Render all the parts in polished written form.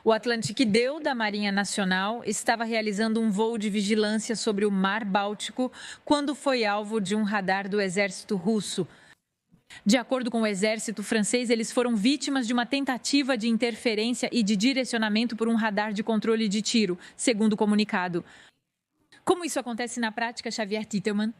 O Atlantic Deu, da Marinha Nacional, estava realizando um voo de vigilância sobre o Mar Báltico quando foi alvo de um radar do exército russo. De acordo com o exército francês, eles foram vítimas de uma tentativa de interferência e de direcionamento por um radar de controle de tiro, segundo o comunicado. Como isso acontece na prática, Xavier Titelman?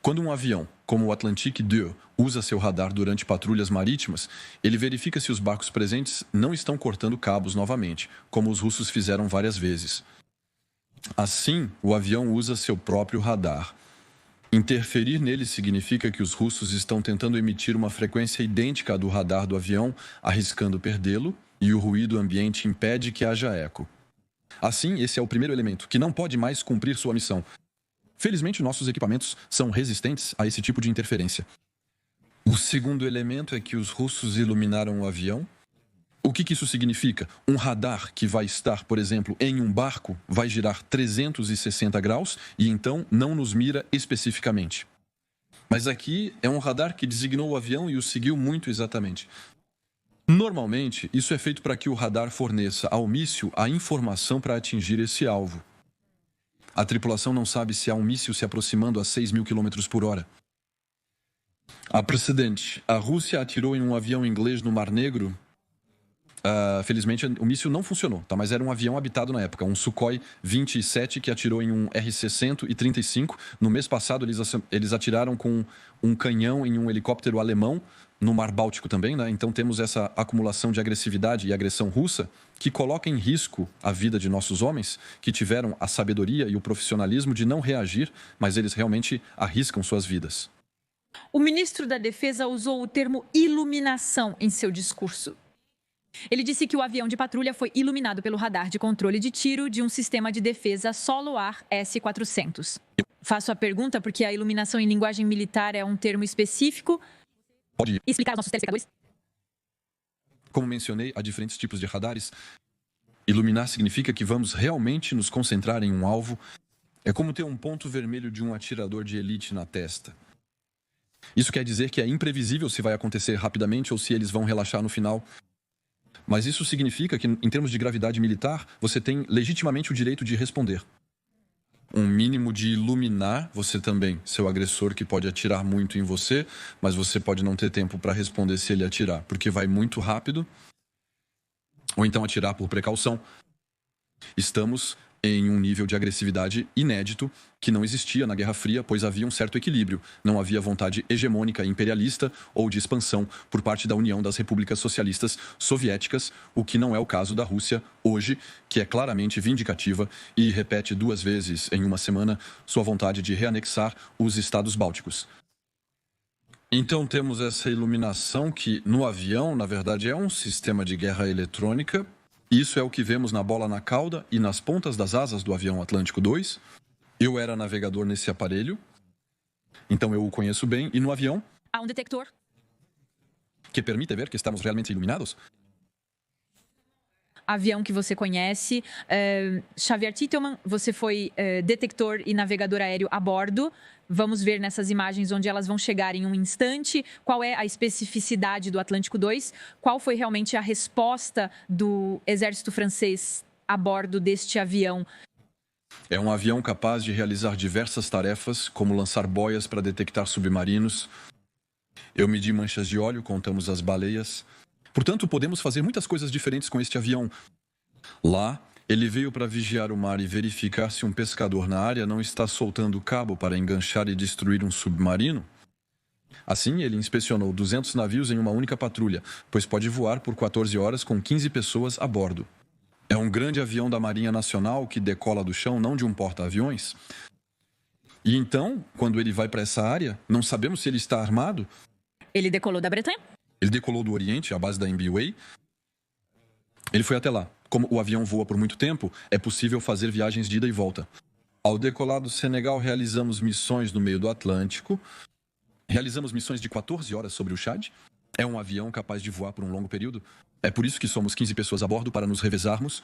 Quando um avião, como o Atlantic II, usa seu radar durante patrulhas marítimas, ele verifica se os barcos presentes não estão cortando cabos novamente, como os russos fizeram várias vezes. Assim, o avião usa seu próprio radar. Interferir nele significa que os russos estão tentando emitir uma frequência idêntica à do radar do avião, arriscando perdê-lo, e o ruído ambiente impede que haja eco. Assim, esse é o primeiro elemento, que não pode mais cumprir sua missão. Felizmente, nossos equipamentos são resistentes a esse tipo de interferência. O segundo elemento é que os russos iluminaram o avião. O que isso significa? Um radar que vai estar, por exemplo, em um barco, vai girar 360 graus e então não nos mira especificamente. Mas aqui é um radar que designou o avião e o seguiu muito exatamente. Normalmente, isso é feito para que o radar forneça ao míssil a informação para atingir esse alvo. A tripulação não sabe se há um míssil se aproximando a 6.000 km por hora. Há precedente. A Rússia atirou em um avião inglês no Mar Negro. Felizmente, o míssil não funcionou, tá? Mas era um avião habitado na época, um Sukhoi 27 que atirou em um RC-135. No mês passado, eles atiraram com um canhão em um helicóptero alemão, no Mar Báltico também, né? Então temos essa acumulação de agressividade e agressão russa que coloca em risco a vida de nossos homens, que tiveram a sabedoria e o profissionalismo de não reagir, mas eles realmente arriscam suas vidas. O ministro da Defesa usou o termo iluminação em seu discurso. Ele disse que o avião de patrulha foi iluminado pelo radar de controle de tiro de um sistema de defesa solo-ar S-400. Faço a pergunta porque a iluminação em linguagem militar é um termo específico. Pode explicar aos nossos telespectadores? Como mencionei, há diferentes tipos de radares. Iluminar significa que vamos realmente nos concentrar em um alvo. É como ter um ponto vermelho de um atirador de elite na testa. Isso quer dizer que é imprevisível se vai acontecer rapidamente ou se eles vão relaxar no final. Mas isso significa que, em termos de gravidade militar, você tem legitimamente o direito de responder. Um mínimo de iluminar você também, seu agressor que pode atirar muito em você, mas você pode não ter tempo para responder se ele atirar, porque vai muito rápido, ou então atirar por precaução. Estamos em um nível de agressividade inédito que não existia na Guerra Fria, pois havia um certo equilíbrio. Não havia vontade hegemônica imperialista ou de expansão por parte da União das Repúblicas Socialistas Soviéticas, o que não é o caso da Rússia hoje, que é claramente vindicativa e repete 2 vezes em uma semana sua vontade de reanexar os estados bálticos. Então temos essa iluminação que no avião, na verdade, é um sistema de guerra eletrônica. Isso é o que vemos na bola na cauda e nas pontas das asas do avião Atlântico II. Eu era navegador nesse aparelho, então eu o conheço bem. E no avião... há um detector que permite ver que estamos realmente iluminados. Avião que você conhece. Xavier Titelman, você foi detector e navegador aéreo a bordo. Vamos ver nessas imagens onde elas vão chegar em um instante. Qual é a especificidade do Atlântico II? Qual foi realmente a resposta do exército francês a bordo deste avião? É um avião capaz de realizar diversas tarefas, como lançar boias para detectar submarinos. Eu medi manchas de óleo, contamos as baleias. Portanto, podemos fazer muitas coisas diferentes com este avião. Lá, ele veio para vigiar o mar e verificar se um pescador na área não está soltando cabo para enganchar e destruir um submarino. Assim, ele inspecionou 200 navios em uma única patrulha, pois pode voar por 14 horas com 15 pessoas a bordo. É um grande avião da Marinha Nacional que decola do chão, não de um porta-aviões. E então, quando ele vai para essa área, não sabemos se ele está armado. Ele decolou da Bretanha? Ele decolou do Oriente, à base da MBWay. Ele foi até lá. Como o avião voa por muito tempo, é possível fazer viagens de ida e volta. Ao decolar do Senegal, realizamos missões no meio do Atlântico. Realizamos missões de 14 horas sobre o Chad. É um avião capaz de voar por um longo período. É por isso que somos 15 pessoas a bordo para nos revezarmos.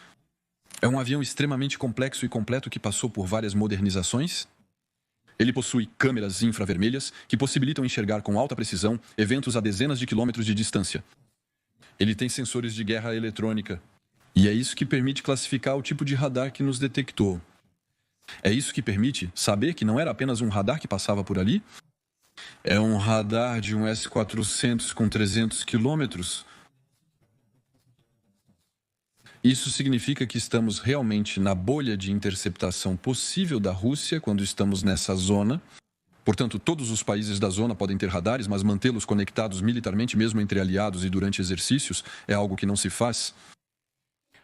É um avião extremamente complexo e completo que passou por várias modernizações. Ele possui câmeras infravermelhas que possibilitam enxergar com alta precisão eventos a dezenas de quilômetros de distância. Ele tem sensores de guerra eletrônica. E é isso que permite classificar o tipo de radar que nos detectou. É isso que permite saber que não era apenas um radar que passava por ali. É um radar de um S-400 com 300 quilômetros. Isso significa que estamos realmente na bolha de interceptação possível da Rússia quando estamos nessa zona. Portanto, todos os países da zona podem ter radares, mas mantê-los conectados militarmente, mesmo entre aliados e durante exercícios, é algo que não se faz.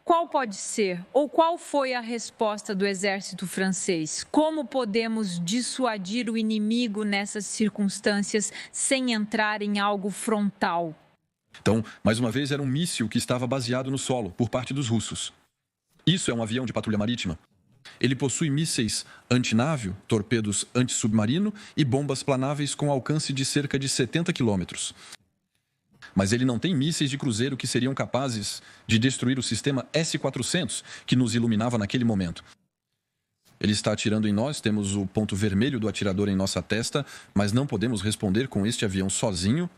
Qual pode ser ou qual foi a resposta do exército francês? Como podemos dissuadir o inimigo nessas circunstâncias sem entrar em algo frontal? Então, mais uma vez, era um míssil que estava baseado no solo, por parte dos russos. Isso é um avião de patrulha marítima. Ele possui mísseis antinávio, torpedos antissubmarino e bombas planáveis com alcance de cerca de 70 quilômetros. Mas ele não tem mísseis de cruzeiro que seriam capazes de destruir o sistema S-400 que nos iluminava naquele momento. Ele está atirando em nós, temos o ponto vermelho do atirador em nossa testa, mas não podemos responder com este avião sozinho.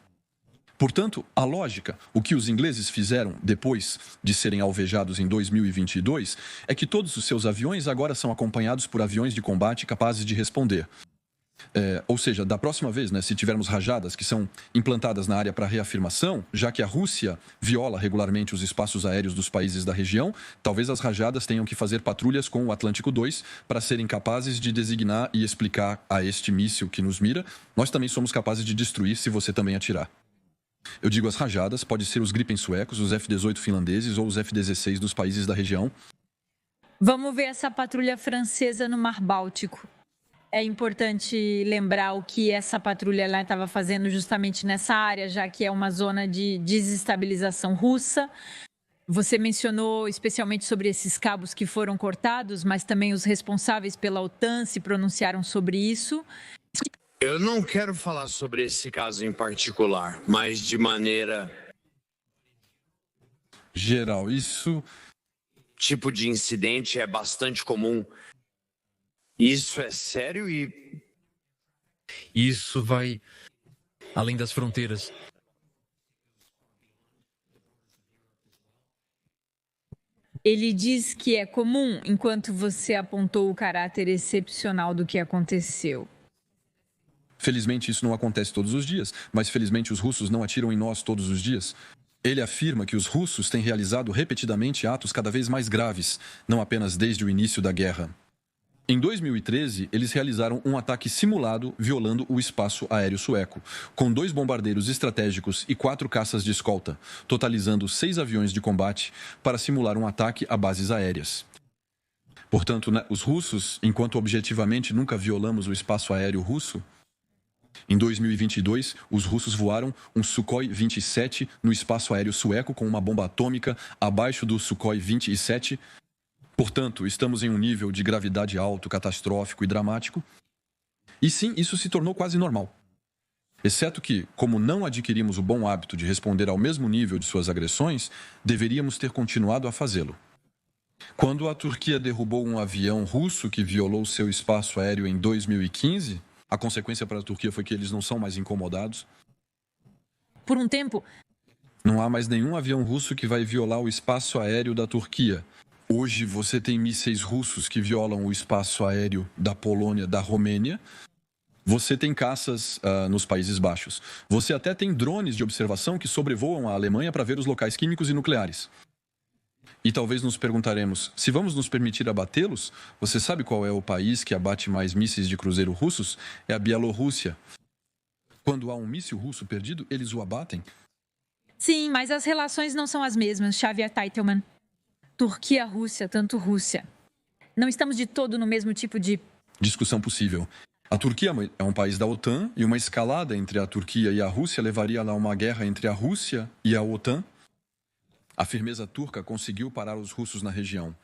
Portanto, a lógica, o que os ingleses fizeram depois de serem alvejados em 2022, é que todos os seus aviões agora são acompanhados por aviões de combate capazes de responder. Ou seja, da próxima vez, se tivermos rajadas que são implantadas na área para reafirmação, já que a Rússia viola regularmente os espaços aéreos dos países da região, talvez as rajadas tenham que fazer patrulhas com o Atlântico II para serem capazes de designar e explicar a este míssil que nos mira: nós também somos capazes de destruir se você também atirar. Eu digo as rajadas, pode ser os Gripen suecos, os F-18 finlandeses ou os F-16 dos países da região. Vamos ver essa patrulha francesa no Mar Báltico. É importante lembrar o que essa patrulha lá estava fazendo justamente nessa área, já que é uma zona de desestabilização russa. Você mencionou especialmente sobre esses cabos que foram cortados, mas também os responsáveis pela OTAN se pronunciaram sobre isso. Eu não quero falar sobre esse caso em particular, mas de maneira geral, isso tipo de incidente é bastante comum. Isso é sério e isso vai além das fronteiras. Ele diz que é comum, enquanto você apontou o caráter excepcional do que aconteceu. Felizmente isso não acontece todos os dias, mas felizmente os russos não atiram em nós todos os dias. Ele afirma que os russos têm realizado repetidamente atos cada vez mais graves, não apenas desde o início da guerra. Em 2013, eles realizaram um ataque simulado violando o espaço aéreo sueco, com 2 bombardeiros estratégicos e 4 caças de escolta, totalizando 6 aviões de combate para simular um ataque a bases aéreas. Portanto, os russos, enquanto objetivamente nunca violamos o espaço aéreo russo, em 2022, os russos voaram um Sukhoi 27 no espaço aéreo sueco com uma bomba atômica abaixo do Sukhoi 27. Portanto, estamos em um nível de gravidade alto, catastrófico e dramático. E sim, isso se tornou quase normal. Exceto que, como não adquirimos o bom hábito de responder ao mesmo nível de suas agressões, deveríamos ter continuado a fazê-lo. Quando a Turquia derrubou um avião russo que violou seu espaço aéreo em 2015... a consequência para a Turquia foi que eles não são mais incomodados. Por um tempo, não há mais nenhum avião russo que vai violar o espaço aéreo da Turquia. Hoje você tem mísseis russos que violam o espaço aéreo da Polônia, da Romênia. Você tem caças nos Países Baixos. Você até tem drones de observação que sobrevoam a Alemanha para ver os locais químicos e nucleares. E talvez nos perguntaremos, se vamos nos permitir abatê-los, você sabe qual é o país que abate mais mísseis de cruzeiro russos? É a Bielorrússia. Quando há um míssil russo perdido, eles o abatem? Sim, mas as relações não são as mesmas, Xavier Teitelman. Turquia-Rússia, tanto Rússia. Não estamos de todo no mesmo tipo de discussão possível. A Turquia é um país da OTAN e uma escalada entre a Turquia e a Rússia levaria a uma guerra entre a Rússia e a OTAN. A firmeza turca conseguiu parar os russos na região.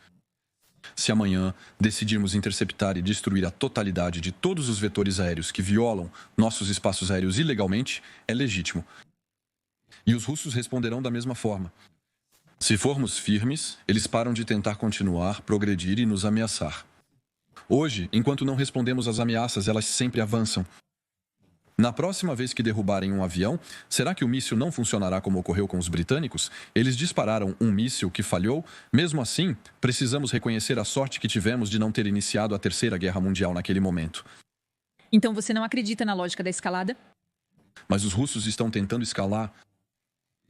Se amanhã decidirmos interceptar e destruir a totalidade de todos os vetores aéreos que violam nossos espaços aéreos ilegalmente, é legítimo. E os russos responderão da mesma forma. Se formos firmes, eles param de tentar continuar, progredir e nos ameaçar. Hoje, enquanto não respondemos às ameaças, elas sempre avançam. Na próxima vez que derrubarem um avião, será que o míssil não funcionará como ocorreu com os britânicos? Eles dispararam um míssil que falhou. Mesmo assim, precisamos reconhecer a sorte que tivemos de não ter iniciado a Terceira Guerra Mundial naquele momento. Então você não acredita na lógica da escalada? Mas os russos estão tentando escalar.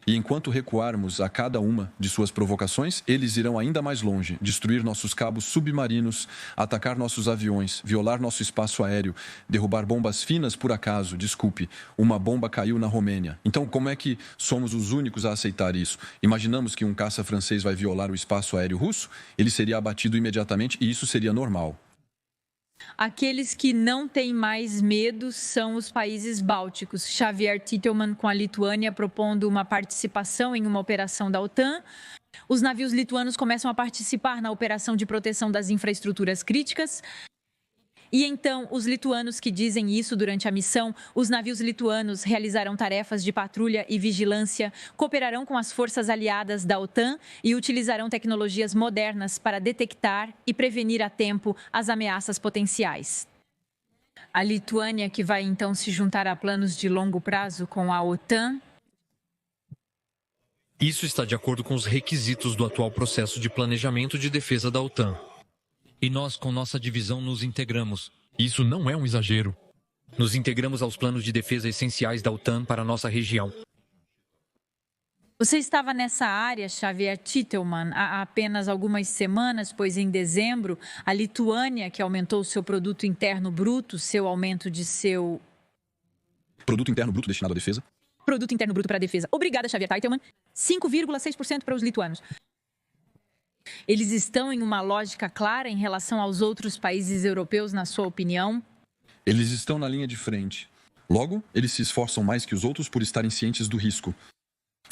E enquanto recuarmos a cada uma de suas provocações, eles irão ainda mais longe, destruir nossos cabos submarinos, atacar nossos aviões, violar nosso espaço aéreo, derrubar bombas finas por acaso. Desculpe, uma bomba caiu na Romênia. Então, como é que somos os únicos a aceitar isso? Imaginamos que um caça francês vai violar o espaço aéreo russo? Ele seria abatido imediatamente e isso seria normal. Aqueles que não têm mais medo são os países bálticos. Xavier Titelman com a Lituânia propondo uma participação em uma operação da OTAN. Os navios lituanos começam a participar na operação de proteção das infraestruturas críticas. E então, os lituanos que dizem isso durante a missão, os navios lituanos realizarão tarefas de patrulha e vigilância, cooperarão com as forças aliadas da OTAN e utilizarão tecnologias modernas para detectar e prevenir a tempo as ameaças potenciais. A Lituânia, que vai então se juntar a planos de longo prazo com a OTAN. Isso está de acordo com os requisitos do atual processo de planejamento de defesa da OTAN. E nós, com nossa divisão, nos integramos. Isso não é um exagero. Nos integramos aos planos de defesa essenciais da OTAN para a nossa região. Você estava nessa área, Xavier Titelman, há apenas algumas semanas, pois em dezembro, a Lituânia, que aumentou seu produto interno bruto, seu aumento de seu... Produto interno bruto destinado à defesa? Produto interno bruto para a defesa. Obrigada, Xavier Titelman. 5,6% para os lituanos. Eles estão em uma lógica clara em relação aos outros países europeus, na sua opinião? Eles estão na linha de frente. Logo, eles se esforçam mais que os outros por estarem cientes do risco.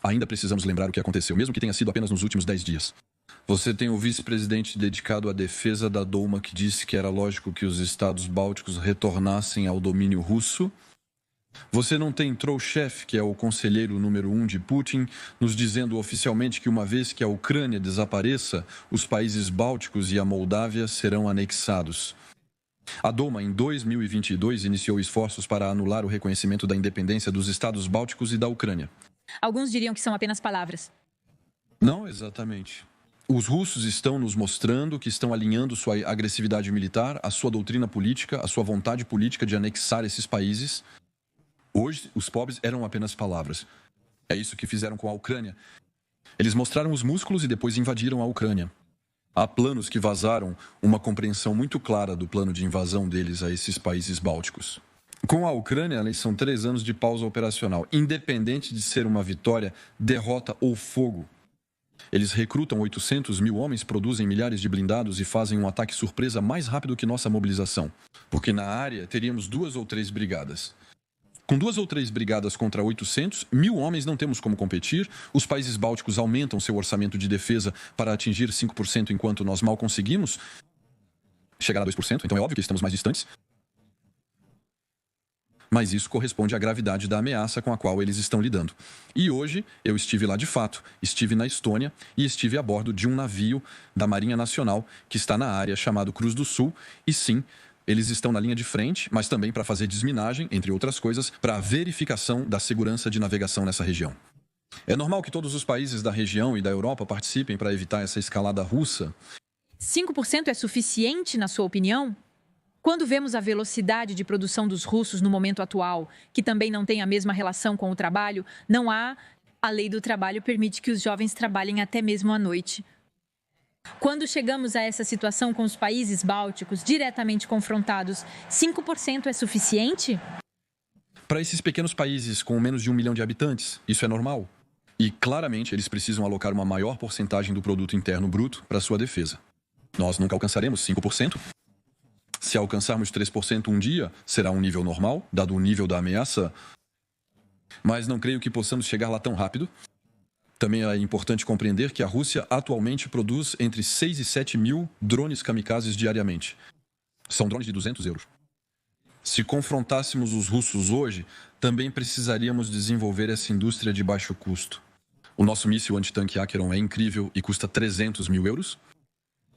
Ainda precisamos lembrar o que aconteceu, mesmo que tenha sido apenas nos últimos 10 dias. Você tem o vice-presidente dedicado à defesa da Douma que disse que era lógico que os estados bálticos retornassem ao domínio russo. Você não tem Trolchev, que é o conselheiro número 1 de Putin, nos dizendo oficialmente que uma vez que a Ucrânia desapareça, os países bálticos e a Moldávia serão anexados. A Douma, em 2022, iniciou esforços para anular o reconhecimento da independência dos estados bálticos e da Ucrânia. Alguns diriam que são apenas palavras. Não exatamente. Os russos estão nos mostrando que estão alinhando sua agressividade militar, a sua doutrina política, a sua vontade política de anexar esses países. Hoje, os pobres eram apenas palavras. É isso que fizeram com a Ucrânia. Eles mostraram os músculos e depois invadiram a Ucrânia. Há planos que vazaram uma compreensão muito clara do plano de invasão deles a esses países bálticos. Com a Ucrânia, eles são 3 anos de pausa operacional. Independente de ser uma vitória, derrota ou fogo. Eles recrutam 800 mil homens, produzem milhares de blindados e fazem um ataque surpresa mais rápido que nossa mobilização. Porque na área teríamos 2 ou 3 brigadas. Com 2 ou 3 brigadas contra 800, 1.000 homens não temos como competir. Os países bálticos aumentam seu orçamento de defesa para atingir 5%, enquanto nós mal conseguimos chegar a 2%. Então é óbvio que estamos mais distantes. Mas isso corresponde à gravidade da ameaça com a qual eles estão lidando. E hoje eu estive lá de fato, estive na Estônia e estive a bordo de um navio da Marinha Nacional que está na área chamado Cruz do Sul. E sim, eles estão na linha de frente, mas também para fazer desminagem, entre outras coisas, para a verificação da segurança de navegação nessa região. É normal que todos os países da região e da Europa participem para evitar essa escalada russa. 5% é suficiente, na sua opinião? Quando vemos a velocidade de produção dos russos no momento atual, que também não tem a mesma relação com o trabalho, não há... A lei do trabalho permite que os jovens trabalhem até mesmo à noite. Quando chegamos a essa situação com os países bálticos diretamente confrontados, 5% é suficiente? Para esses pequenos países com menos de 1 milhão de habitantes, isso é normal. E, claramente, eles precisam alocar uma maior porcentagem do produto interno bruto para sua defesa. Nós nunca alcançaremos 5%. Se alcançarmos 3% um dia, será um nível normal, dado o nível da ameaça. Mas não creio que possamos chegar lá tão rápido. Também é importante compreender que a Rússia atualmente produz entre 6 e 7 mil drones kamikazes diariamente. São drones de 200 euros. Se confrontássemos os russos hoje, também precisaríamos desenvolver essa indústria de baixo custo. O nosso míssil antitanque Acheron é incrível e custa 300 mil euros.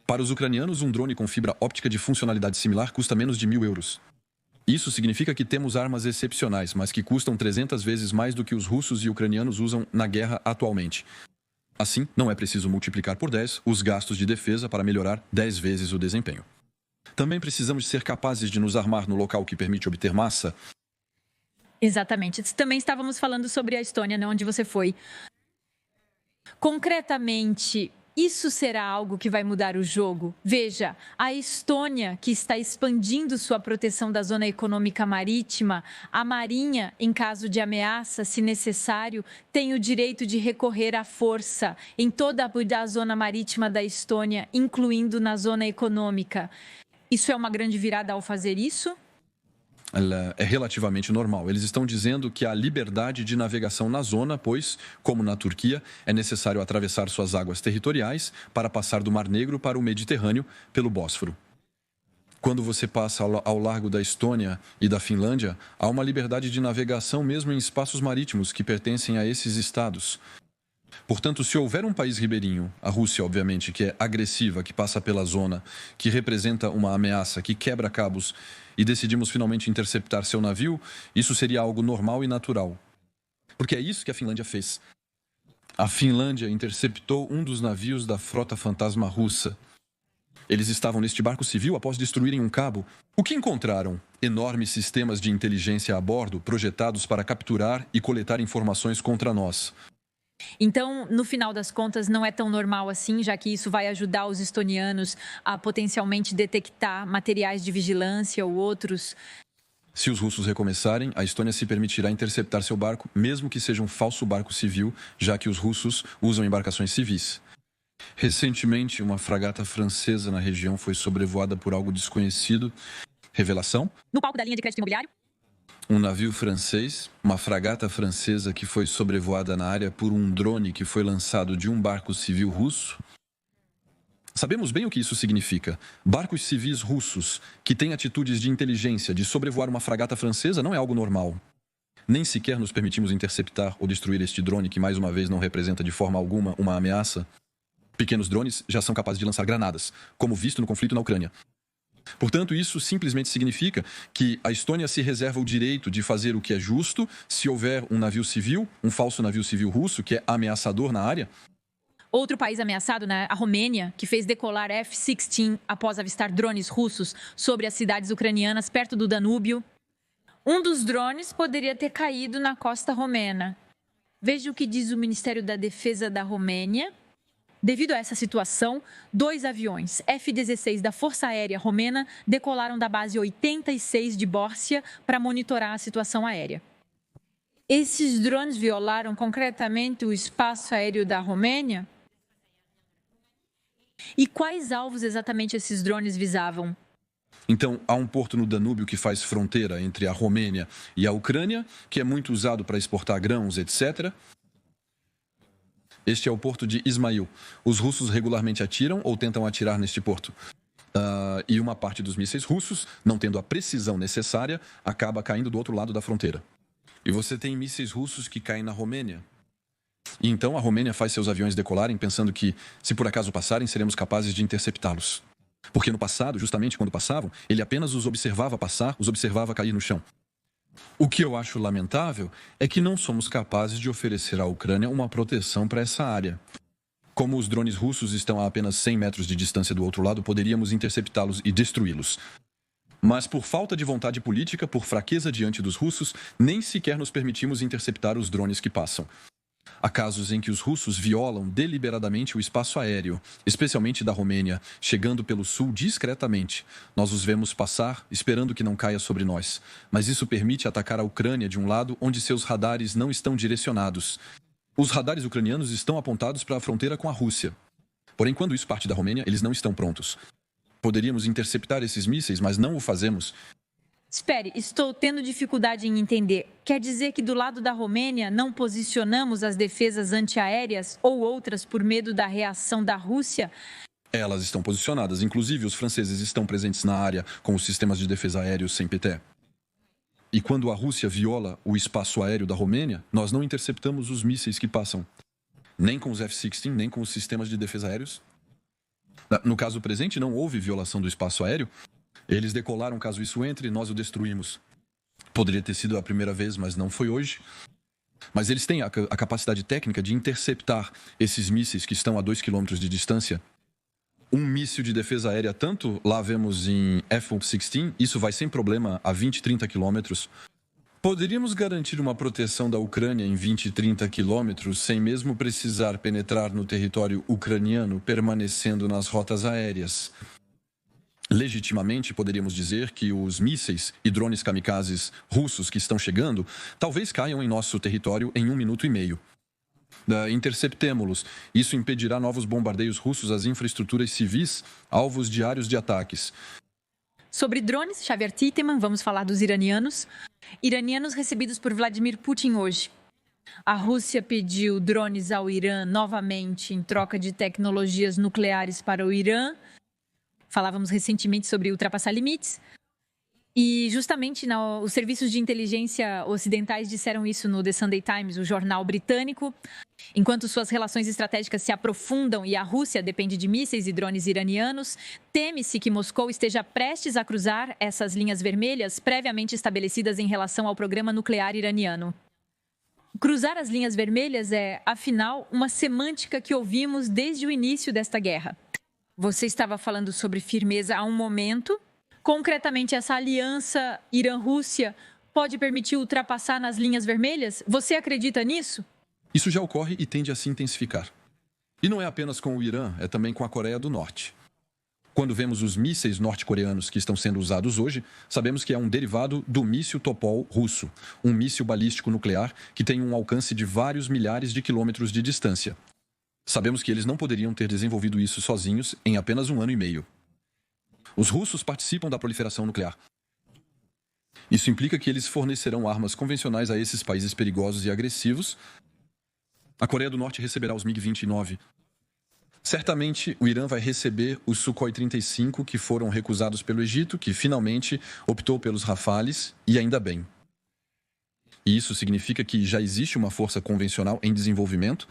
Para os ucranianos, um drone com fibra óptica de funcionalidade similar custa menos de 1.000 euros. Isso significa que temos armas excepcionais, mas que custam 300 vezes mais do que os russos e ucranianos usam na guerra atualmente. Assim, não é preciso multiplicar por 10 os gastos de defesa para melhorar 10 vezes o desempenho. Também precisamos ser capazes de nos armar no local que permite obter massa. Exatamente. Também estávamos falando sobre a Estônia, né, onde você foi. Concretamente, isso será algo que vai mudar o jogo? Veja, a Estônia, que está expandindo sua proteção da zona econômica marítima, a Marinha, em caso de ameaça, se necessário, tem o direito de recorrer à força em toda a zona marítima da Estônia, incluindo na zona econômica. Isso é uma grande virada ao fazer isso? Ela é relativamente normal. Eles estão dizendo que há liberdade de navegação na zona, pois, como na Turquia, é necessário atravessar suas águas territoriais para passar do Mar Negro para o Mediterrâneo pelo Bósforo. Quando você passa ao largo da Estônia e da Finlândia, há uma liberdade de navegação mesmo em espaços marítimos que pertencem a esses estados. Portanto, se houver um país ribeirinho, a Rússia, obviamente, que é agressiva, que passa pela zona, que representa uma ameaça, que quebra cabos, e decidimos finalmente interceptar seu navio, isso seria algo normal e natural. Porque é isso que a Finlândia fez. A Finlândia interceptou um dos navios da frota fantasma russa. Eles estavam neste barco civil após destruírem um cabo. O que encontraram? Enormes sistemas de inteligência a bordo projetados para capturar e coletar informações contra nós. Então, no final das contas, não é tão normal assim, já que isso vai ajudar os estonianos a potencialmente detectar materiais de vigilância ou outros. Se os russos recomeçarem, a Estônia se permitirá interceptar seu barco, mesmo que seja um falso barco civil, já que os russos usam embarcações civis. Recentemente, uma fragata francesa na região foi sobrevoada por algo desconhecido. Revelação? No palco da linha de crédito imobiliário? Um navio francês, uma fragata francesa que foi sobrevoada na área por um drone que foi lançado de um barco civil russo. Sabemos bem o que isso significa. Barcos civis russos que têm atitudes de inteligência de sobrevoar uma fragata francesa não é algo normal. Nem sequer nos permitimos interceptar ou destruir este drone que, mais uma vez, não representa de forma alguma uma ameaça. Pequenos drones já são capazes de lançar granadas, como visto no conflito na Ucrânia. Portanto, isso simplesmente significa que a Estônia se reserva o direito de fazer o que é justo se houver um navio civil, um falso navio civil russo, que é ameaçador na área. Outro país ameaçado, né? A Romênia, que fez decolar F-16 após avistar drones russos sobre as cidades ucranianas perto do Danúbio. Um dos drones poderia ter caído na costa romena. Veja o que diz o Ministério da Defesa da Romênia. Devido a essa situação, 2 aviões F-16 da Força Aérea Romena decolaram da base 86 de Bórcia para monitorar a situação aérea. Esses drones violaram concretamente o espaço aéreo da Romênia? E quais alvos exatamente esses drones visavam? Então, há um porto no Danúbio que faz fronteira entre a Romênia e a Ucrânia, que é muito usado para exportar grãos, etc. Este é o porto de Ismail. Os russos regularmente atiram ou tentam atirar neste porto. E uma parte dos mísseis russos, não tendo a precisão necessária, acaba caindo do outro lado da fronteira. E você tem mísseis russos que caem na Romênia. E então a Romênia faz seus aviões decolarem pensando que, se por acaso passarem, seremos capazes de interceptá-los. Porque no passado, justamente quando passavam, ele apenas os observava passar, os observava cair no chão. O que eu acho lamentável é que não somos capazes de oferecer à Ucrânia uma proteção para essa área. Como os drones russos estão a apenas 100 metros de distância do outro lado, poderíamos interceptá-los e destruí-los. Mas por falta de vontade política, por fraqueza diante dos russos, nem sequer nos permitimos interceptar os drones que passam. Há casos em que os russos violam deliberadamente o espaço aéreo, especialmente da Romênia, chegando pelo sul discretamente. Nós os vemos passar, esperando que não caia sobre nós. Mas isso permite atacar a Ucrânia de um lado onde seus radares não estão direcionados. Os radares ucranianos estão apontados para a fronteira com a Rússia. Porém, quando isso parte da Romênia, eles não estão prontos. Poderíamos interceptar esses mísseis, mas não o fazemos. Espere, estou tendo dificuldade em entender. Quer dizer que do lado da Romênia não posicionamos as defesas antiaéreas ou outras por medo da reação da Rússia? Elas estão posicionadas. Inclusive, os franceses estão presentes na área com os sistemas de defesa aéreos sem PT. E quando a Rússia viola o espaço aéreo da Romênia, nós não interceptamos os mísseis que passam. Nem com os F-16, nem com os sistemas de defesa aéreos. No caso presente, não houve violação do espaço aéreo. Eles decolaram caso isso entre, nós o destruímos. Poderia ter sido a primeira vez, mas não foi hoje. Mas eles têm a capacidade técnica de interceptar esses mísseis que estão a 2 quilômetros de distância. Um míssil de defesa aérea, tanto lá vemos em F-16, isso vai sem problema a 20, 30 quilômetros. Poderíamos garantir uma proteção da Ucrânia em 20, 30 quilômetros sem mesmo precisar penetrar no território ucraniano, permanecendo nas rotas aéreas. Legitimamente, poderíamos dizer que os mísseis e drones kamikazes russos que estão chegando talvez caiam em nosso território em 1 minuto e meio. Interceptemo-los. Isso impedirá novos bombardeios russos às infraestruturas civis, alvos diários de ataques. Sobre drones, Xavier Titeman, vamos falar dos iranianos. Iranianos recebidos por Vladimir Putin hoje. A Rússia pediu drones ao Irã novamente em troca de tecnologias nucleares para o Irã. Falávamos recentemente sobre ultrapassar limites. E justamente os serviços de inteligência ocidentais disseram isso no The Sunday Times, o jornal britânico. Enquanto suas relações estratégicas se aprofundam e a Rússia depende de mísseis e drones iranianos, teme-se que Moscou esteja prestes a cruzar essas linhas vermelhas previamente estabelecidas em relação ao programa nuclear iraniano. Cruzar as linhas vermelhas é, afinal, uma semântica que ouvimos desde o início desta guerra. Você estava falando sobre firmeza há um momento. Concretamente, essa aliança Irã-Rússia pode permitir ultrapassar nas linhas vermelhas? Você acredita nisso? Isso já ocorre e tende a se intensificar. E não é apenas com o Irã, é também com a Coreia do Norte. Quando vemos os mísseis norte-coreanos que estão sendo usados hoje, sabemos que é um derivado do míssil Topol russo, um míssil balístico nuclear que tem um alcance de vários milhares de quilômetros de distância. Sabemos que eles não poderiam ter desenvolvido isso sozinhos em apenas 1 ano e meio. Os russos participam da proliferação nuclear. Isso implica que eles fornecerão armas convencionais a esses países perigosos e agressivos. A Coreia do Norte receberá os MiG-29. Certamente, o Irã vai receber os Sukhoi 35, que foram recusados pelo Egito, que finalmente optou pelos Rafales, e ainda bem. E isso significa que já existe uma força convencional em desenvolvimento.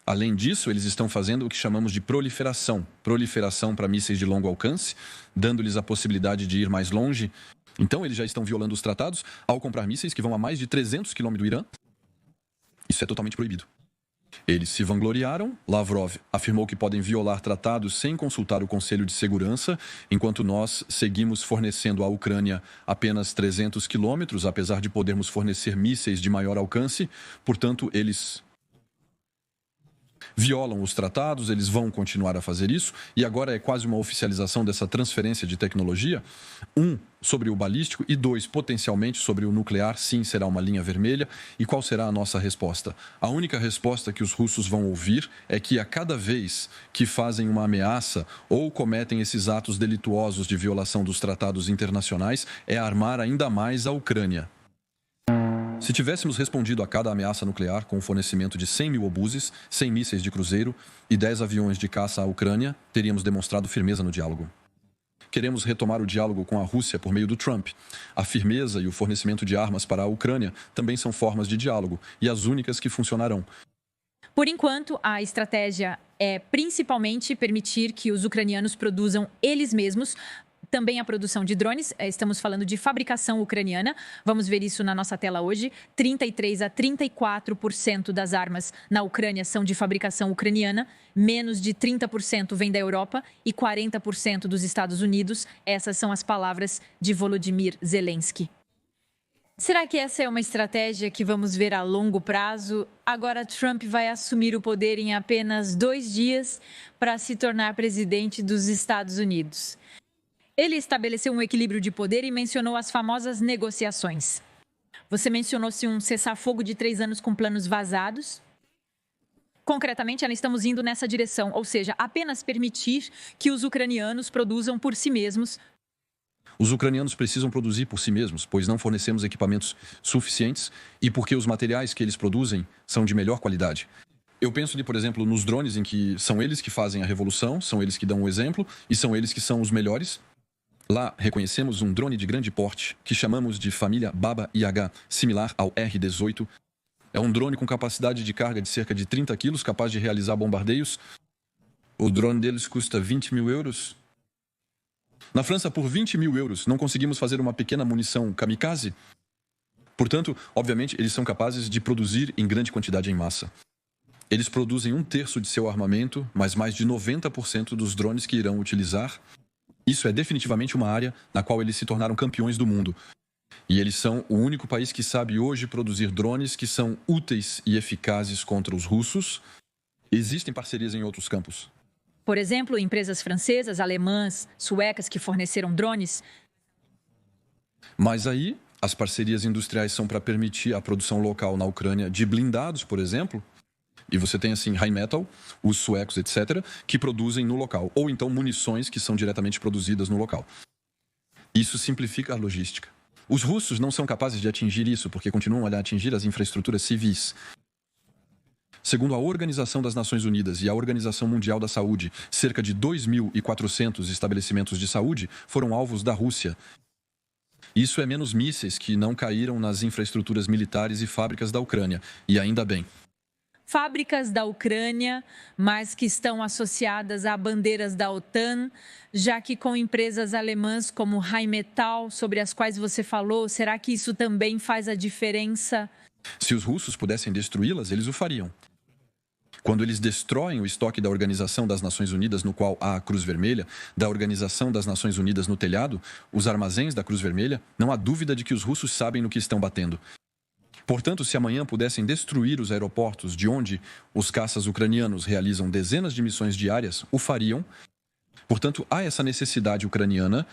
Além disso, eles estão fazendo o que chamamos de proliferação. Proliferação para mísseis de longo alcance, dando-lhes a possibilidade de ir mais longe. Então, eles já estão violando os tratados ao comprar mísseis que vão a mais de 300 quilômetros do Irã. Isso é totalmente proibido. Eles se vangloriaram. Lavrov afirmou que podem violar tratados sem consultar o Conselho de Segurança, enquanto nós seguimos fornecendo à Ucrânia apenas 300 quilômetros, apesar de podermos fornecer mísseis de maior alcance. Portanto, eles violam os tratados, eles vão continuar a fazer isso, e agora é quase uma oficialização dessa transferência de tecnologia. 1, sobre o balístico, e 2, potencialmente sobre o nuclear. Sim, será uma linha vermelha. E qual será a nossa resposta? A única resposta que os russos vão ouvir é que a cada vez que fazem uma ameaça ou cometem esses atos delituosos de violação dos tratados internacionais, é armar ainda mais a Ucrânia. Se tivéssemos respondido a cada ameaça nuclear com o fornecimento de 100 mil obuses, 100 mísseis de cruzeiro e 10 aviões de caça à Ucrânia, teríamos demonstrado firmeza no diálogo. Queremos retomar o diálogo com a Rússia por meio do Trump. A firmeza e o fornecimento de armas para a Ucrânia também são formas de diálogo e as únicas que funcionarão. Por enquanto, a estratégia é principalmente permitir que os ucranianos produzam eles mesmos. Também a produção de drones, estamos falando de fabricação ucraniana. Vamos ver isso na nossa tela hoje. 33% a 34% das armas na Ucrânia são de fabricação ucraniana. Menos de 30% vem da Europa e 40% dos Estados Unidos. Essas são as palavras de Volodymyr Zelensky. Será que essa é uma estratégia que vamos ver a longo prazo? Agora Trump vai assumir o poder em apenas 2 dias para se tornar presidente dos Estados Unidos. Ele estabeleceu um equilíbrio de poder e mencionou as famosas negociações. Você mencionou-se um cessar-fogo de 3 anos com planos vazados. Concretamente, ainda estamos indo nessa direção, ou seja, apenas permitir que os ucranianos produzam por si mesmos. Os ucranianos precisam produzir por si mesmos, pois não fornecemos equipamentos suficientes e porque os materiais que eles produzem são de melhor qualidade. Eu penso, por exemplo, nos drones em que são eles que fazem a revolução, são eles que dão o exemplo e são eles que são os melhores. Lá, reconhecemos um drone de grande porte, que chamamos de família Baba Yaga, similar ao R-18. É um drone com capacidade de carga de cerca de 30 quilos, capaz de realizar bombardeios. O drone deles custa 20 mil euros. Na França, por 20 mil euros, não conseguimos fazer uma pequena munição kamikaze? Portanto, obviamente, eles são capazes de produzir em grande quantidade em massa. Eles produzem 1/3 de seu armamento, mas mais de 90% dos drones que irão utilizar. Isso é definitivamente uma área na qual eles se tornaram campeões do mundo. E eles são o único país que sabe hoje produzir drones que são úteis e eficazes contra os russos. Existem parcerias em outros campos. Por exemplo, empresas francesas, alemãs, suecas que forneceram drones. Mas aí, as parcerias industriais são para permitir a produção local na Ucrânia de blindados, por exemplo. E você tem, assim, Rheinmetall, os suecos, etc., que produzem no local. Ou então munições que são diretamente produzidas no local. Isso simplifica a logística. Os russos não são capazes de atingir isso, porque continuam a atingir as infraestruturas civis. Segundo a Organização das Nações Unidas e a Organização Mundial da Saúde, cerca de 2.400 estabelecimentos de saúde foram alvos da Rússia. Isso é menos mísseis que não caíram nas infraestruturas militares e fábricas da Ucrânia. E ainda bem. Fábricas da Ucrânia, mas que estão associadas a bandeiras da OTAN, já que com empresas alemãs como Rheinmetall, sobre as quais você falou, será que isso também faz a diferença? Se os russos pudessem destruí-las, eles o fariam. Quando eles destroem o estoque da Organização das Nações Unidas, no qual há a Cruz Vermelha, da Organização das Nações Unidas no telhado, os armazéns da Cruz Vermelha, não há dúvida de que os russos sabem no que estão batendo. Portanto, se amanhã pudessem destruir os aeroportos de onde os caças ucranianos realizam dezenas de missões diárias, o fariam. Portanto, há essa necessidade ucraniana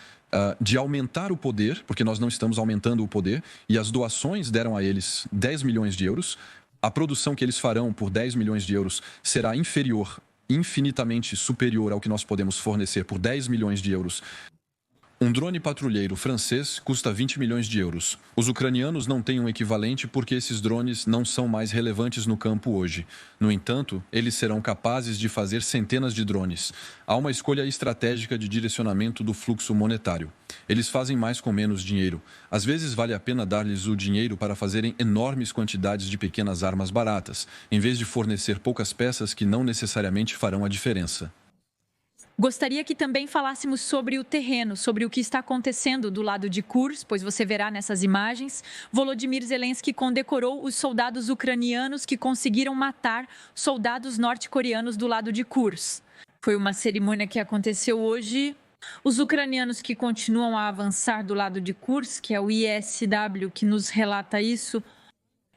de aumentar o poder, porque nós não estamos aumentando o poder, e as doações deram a eles 10 milhões de euros. A produção que eles farão por 10 milhões de euros será inferior, infinitamente superior ao que nós podemos fornecer por 10 milhões de euros. Um drone patrulheiro francês custa 20 milhões de euros. Os ucranianos não têm um equivalente porque esses drones não são mais relevantes no campo hoje. No entanto, eles serão capazes de fazer centenas de drones. Há uma escolha estratégica de direcionamento do fluxo monetário. Eles fazem mais com menos dinheiro. Às vezes vale a pena dar-lhes o dinheiro para fazerem enormes quantidades de pequenas armas baratas, em vez de fornecer poucas peças que não necessariamente farão a diferença. Gostaria que também falássemos sobre o terreno, sobre o que está acontecendo do lado de Kursk, pois você verá nessas imagens. Volodymyr Zelensky condecorou os soldados ucranianos que conseguiram matar soldados norte-coreanos do lado de Kursk. Foi uma cerimônia que aconteceu hoje. Os ucranianos que continuam a avançar do lado de Kursk, que é o ISW que nos relata isso.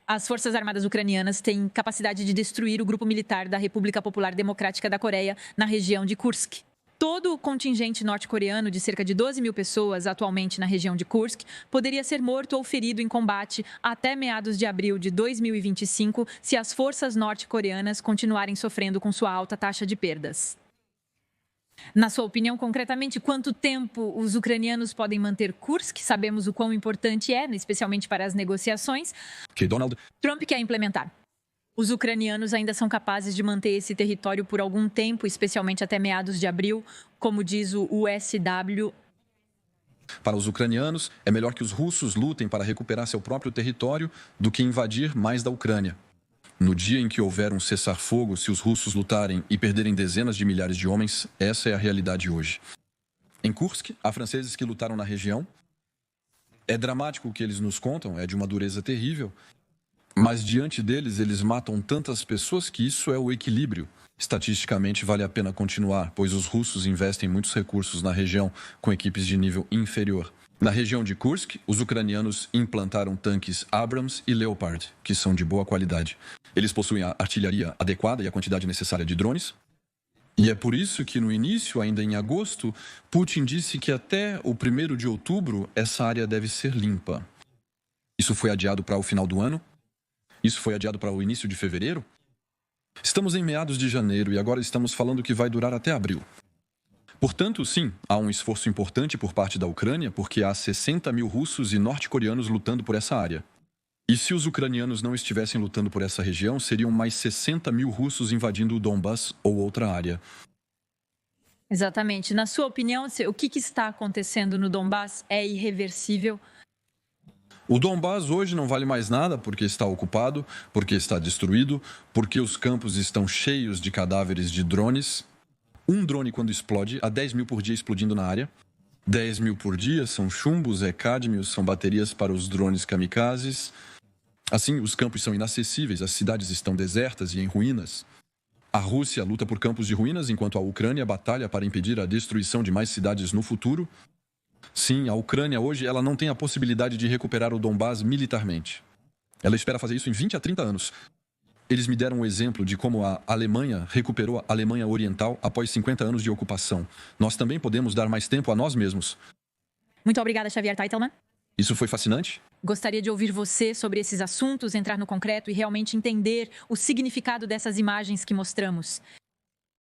As Forças Armadas ucranianas têm capacidade de destruir o grupo militar da República Popular Democrática da Coreia na região de Kursk. Todo o contingente norte-coreano de cerca de 12 mil pessoas atualmente na região de Kursk poderia ser morto ou ferido em combate até meados de abril de 2025 se as forças norte-coreanas continuarem sofrendo com sua alta taxa de perdas. Na sua opinião, concretamente, quanto tempo os ucranianos podem manter Kursk? Sabemos o quão importante é, especialmente para as negociações. Que Donald Trump quer implementar. Os ucranianos ainda são capazes de manter esse território por algum tempo, especialmente até meados de abril, como diz o USW. Para os ucranianos, é melhor que os russos lutem para recuperar seu próprio território do que invadir mais da Ucrânia. No dia em que houver um cessar-fogo, se os russos lutarem e perderem dezenas de milhares de homens, essa é a realidade hoje. Em Kursk, há franceses que lutaram na região. É dramático o que eles nos contam, é de uma dureza terrível. Mas diante deles, eles matam tantas pessoas que isso é o equilíbrio. Estatisticamente, vale a pena continuar, pois os russos investem muitos recursos na região com equipes de nível inferior. Na região de Kursk, os ucranianos implantaram tanques Abrams e Leopard, que são de boa qualidade. Eles possuem a artilharia adequada e a quantidade necessária de drones. E é por isso que no início, ainda em agosto, Putin disse que até o 1º de outubro essa área deve ser limpa. Isso foi adiado para o final do ano. Isso foi adiado para o início de fevereiro. Estamos em meados de janeiro e agora estamos falando que vai durar até abril. Portanto, sim, há um esforço importante por parte da Ucrânia, porque há 60 mil russos e norte-coreanos lutando por essa área. E se os ucranianos não estivessem lutando por essa região, seriam mais 60 mil russos invadindo o Donbass ou outra área. Exatamente. Na sua opinião, o que está acontecendo no Donbass é irreversível? O Donbass hoje não vale mais nada porque está ocupado, porque está destruído, porque os campos estão cheios de cadáveres de drones. Um drone, quando explode, há 10 mil por dia explodindo na área. 10 mil por dia são chumbos, cádmios, são baterias para os drones kamikazes. Assim, os campos são inacessíveis, as cidades estão desertas e em ruínas. A Rússia luta por campos de ruínas, enquanto a Ucrânia batalha para impedir a destruição de mais cidades no futuro. Sim, a Ucrânia hoje ela não tem a possibilidade de recuperar o Donbás militarmente. Ela espera fazer isso em 20 a 30 anos. Eles me deram um exemplo de como a Alemanha recuperou a Alemanha Oriental após 50 anos de ocupação. Nós também podemos dar mais tempo a nós mesmos. Muito obrigada, Xavier Teitelman. Isso foi fascinante? Gostaria de ouvir você sobre esses assuntos, entrar no concreto e realmente entender o significado dessas imagens que mostramos.